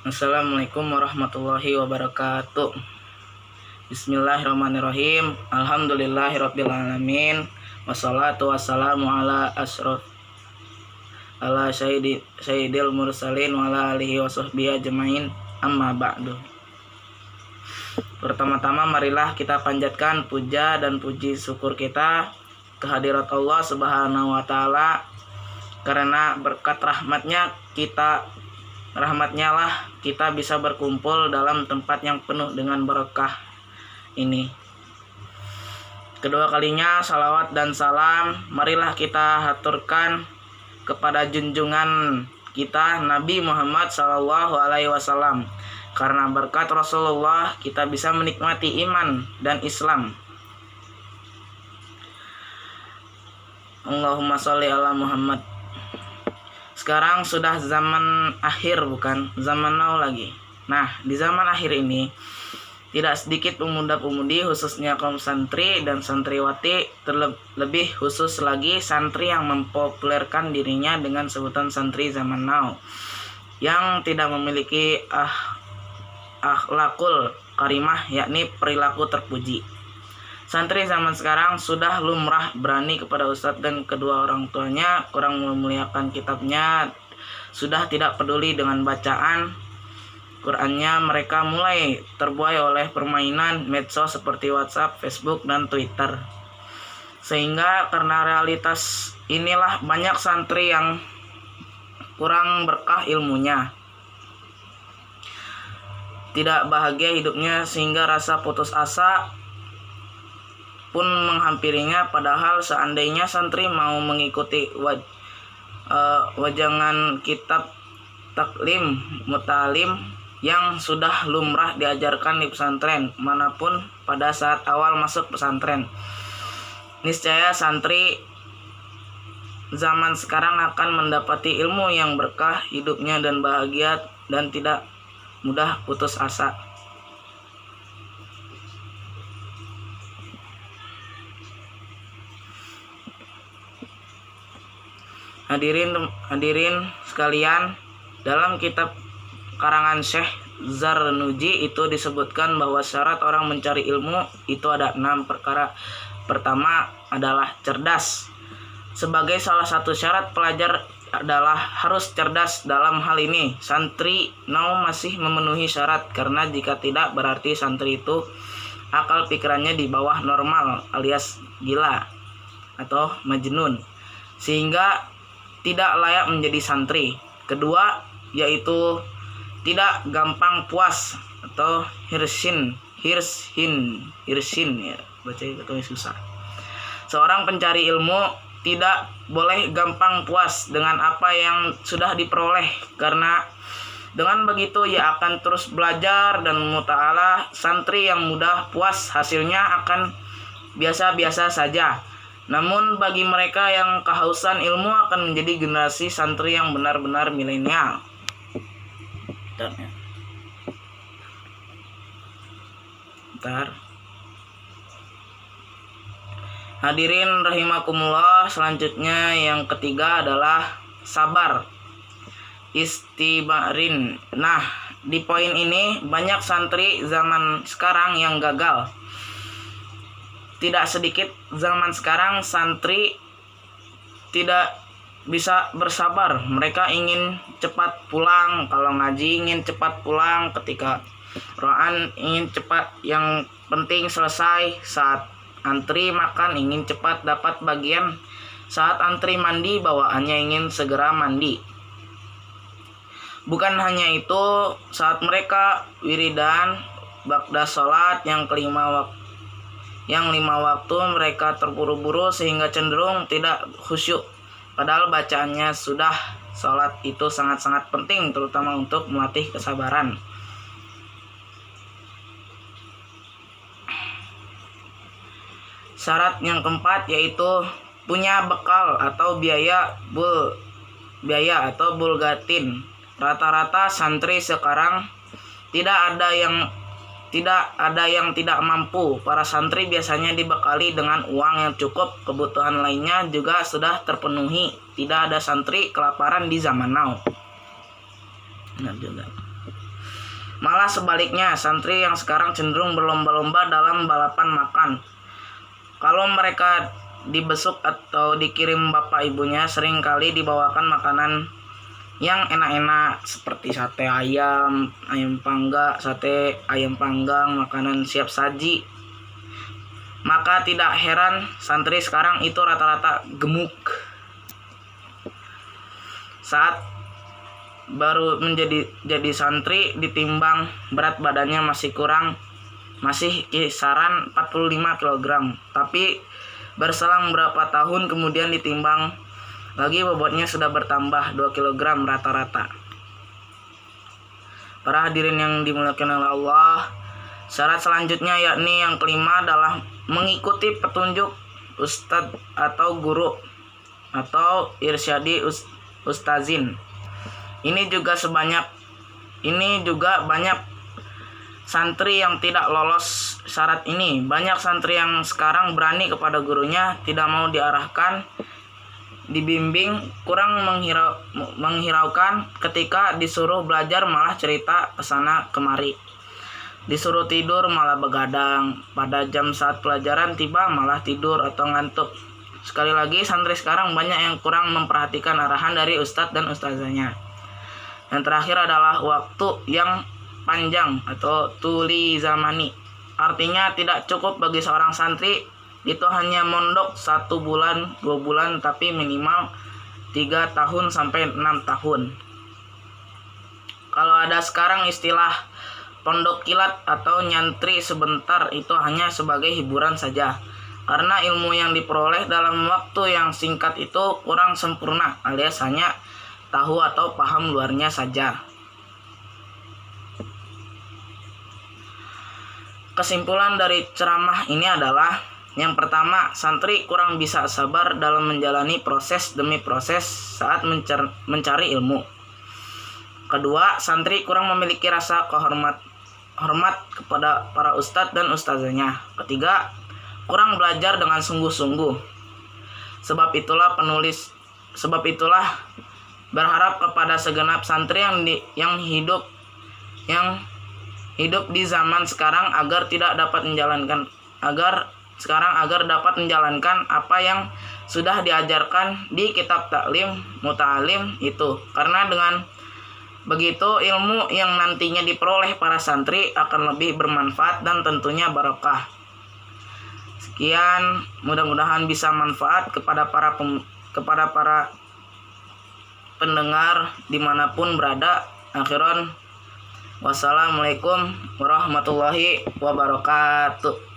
Assalamualaikum warahmatullahi wabarakatuh. Bismillahirrahmanirrahim. Alhamdulillahirrabbilalamin. Wassalatu wassalamu ala sayyidil mursalin wa ala alihi wa sahbihi ajmain. Amma ba'du. Pertama-tama marilah kita panjatkan puja dan puji syukur kita kehadirat Allah Subhanahu wa taala, karena berkat rahmatnya lah kita bisa berkumpul dalam tempat yang penuh dengan berkah ini. Kedua kalinya salawat dan salam marilah kita haturkan kepada junjungan kita Nabi Muhammad SAW, karena berkat Rasulullah kita bisa menikmati iman dan Islam. Allahumma sholli ala Muhammad. Sekarang sudah zaman akhir, bukan zaman now lagi. Nah, di zaman akhir ini tidak sedikit pemuda-pemudi khususnya kaum santri dan santriwati, terlebih khusus lagi santri yang mempopulerkan dirinya dengan sebutan santri zaman now, yang tidak memiliki akhlakul karimah, yakni perilaku terpuji. Santri zaman sekarang sudah lumrah berani kepada ustadz dan kedua orang tuanya, kurang memuliakan kitabnya, sudah tidak peduli dengan bacaan Qur'annya. Mereka mulai terbuai oleh permainan medsos seperti WhatsApp, Facebook, dan Twitter. Sehingga karena realitas inilah banyak santri yang kurang berkah ilmunya, tidak bahagia hidupnya, sehingga rasa putus asa pun menghampirinya. Padahal seandainya santri mau mengikuti wajangan kitab taklim mutalim yang sudah lumrah diajarkan di pesantren manapun pada saat awal masuk pesantren, niscaya santri zaman sekarang akan mendapati ilmu yang berkah hidupnya dan bahagia dan tidak mudah putus asa. Hadirin sekalian, dalam kitab karangan Syekh Zarnuji itu disebutkan bahwa syarat orang mencari ilmu itu ada 6 perkara. Pertama adalah cerdas. Sebagai salah satu syarat pelajar adalah harus cerdas. Dalam hal ini santri now masih memenuhi syarat, karena jika tidak berarti santri itu akal pikirannya di bawah normal alias gila atau majnun, sehingga tidak layak menjadi santri. Kedua yaitu tidak gampang puas atau hirsin ya, baca itu susah. Seorang pencari ilmu tidak boleh gampang puas dengan apa yang sudah diperoleh, karena dengan begitu ia akan terus belajar dan muta'alah. Santri yang mudah puas hasilnya akan biasa-biasa saja. Namun bagi mereka yang kehausan ilmu akan menjadi generasi santri yang benar-benar milenial. Hadirin rahimakumullah, selanjutnya yang ketiga adalah sabar istibarin. Nah, di poin ini banyak santri zaman sekarang yang gagal. Tidak sedikit zaman sekarang santri tidak bisa bersabar. Mereka ingin cepat pulang, kalau ngaji ingin cepat pulang, ketika ro'an ingin cepat, yang penting selesai. Saat antri makan ingin cepat dapat bagian, saat antri mandi bawaannya ingin segera mandi. Bukan hanya itu, saat mereka wiridan ba'da sholat yang 5 waktu mereka terburu-buru sehingga cenderung tidak khusyuk, padahal bacaannya sudah. Sholat itu sangat-sangat penting, terutama untuk melatih kesabaran. Syarat yang keempat yaitu punya bekal atau biaya atau bulgatin. Rata-rata santri sekarang tidak ada yang tidak mampu. Para santri biasanya dibekali dengan uang yang cukup, kebutuhan lainnya juga sudah terpenuhi. Tidak ada santri kelaparan di zaman now. Benar juga. Malah sebaliknya, santri yang sekarang cenderung berlomba-lomba dalam balapan makan. Kalau mereka dibesuk atau dikirim bapak ibunya, seringkali dibawakan makanan yang enak-enak seperti sate ayam, ayam panggang, makanan siap saji. Maka tidak heran santri sekarang itu rata-rata gemuk. Saat baru jadi santri, ditimbang berat badannya masih kisaran 45 kg. Tapi berselang berapa tahun kemudian ditimbang lagi, bobotnya sudah bertambah 2 kg rata-rata. Para hadirin yang dimuliakan oleh Allah, syarat selanjutnya yakni yang kelima adalah mengikuti petunjuk ustadz atau guru atau irsyadi ustazin. Ini juga banyak santri yang tidak lolos syarat ini. Banyak santri yang sekarang berani kepada gurunya, tidak mau diarahkan, dibimbing, kurang menghiraukan. Ketika disuruh belajar malah cerita kesana kemari, disuruh tidur malah begadang, pada jam saat pelajaran tiba malah tidur atau ngantuk. Sekali lagi, santri sekarang banyak yang kurang memperhatikan arahan dari ustadz dan ustazahnya. Yang terakhir adalah waktu yang panjang atau tuli zamani. Artinya tidak cukup bagi seorang santri itu hanya mondok 1 bulan, 2 bulan, tapi minimal 3 tahun sampai 6 tahun. Kalau ada sekarang istilah pondok kilat atau nyantri sebentar, itu hanya sebagai hiburan saja. Karena ilmu yang diperoleh dalam waktu yang singkat itu kurang sempurna, alias hanya tahu atau paham luarnya saja. Kesimpulan dari ceramah ini adalah, yang pertama, santri kurang bisa sabar dalam menjalani proses demi proses saat mencari ilmu. Kedua, santri kurang memiliki rasa hormat kepada para ustadz dan ustazahnya. Ketiga, kurang belajar dengan sungguh-sungguh. Sebab itulah berharap kepada segenap santri yang hidup di zaman sekarang agar dapat menjalankan apa yang sudah diajarkan di kitab taklim muta'alim itu. Karena dengan begitu ilmu yang nantinya diperoleh para santri akan lebih bermanfaat dan tentunya barokah. Sekian, mudah-mudahan bisa manfaat kepada para pendengar dimanapun berada. Akhiran, wassalamualaikum warahmatullahi wabarakatuh.